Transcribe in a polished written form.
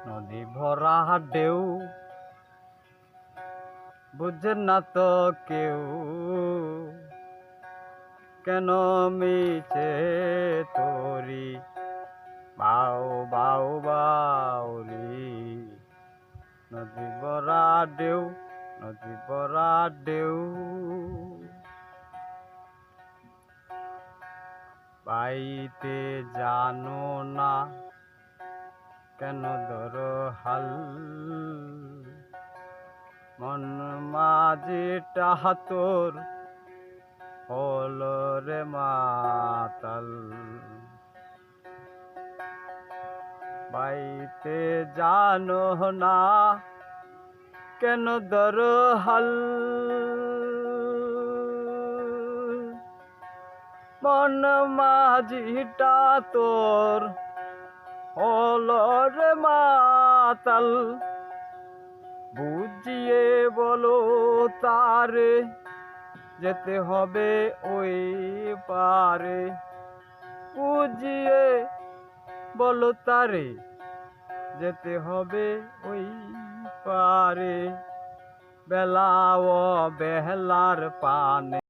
নদী ভরা ঢেউ বুঝে না তো কেউ, কেন মিছে তোরি বাউ বাউ বাউরি। নদী ভরা ঢেউ, নদী ভরা ঢেউ, বাইতে জানো না কেন ধরো হাল। মন মাঝিটা তোর হলো রে মাতাল, বাইতে জানো না কেন ধরো হাল। মন মাঝিটা তোর হলো রে মাতাল, বুঝিয়ে বলো তারে যেতে হবে ওই পারে। বুঝিয়ে বলো তারে যেতে হবে ওই পারে। বেলা ও বেলার পানে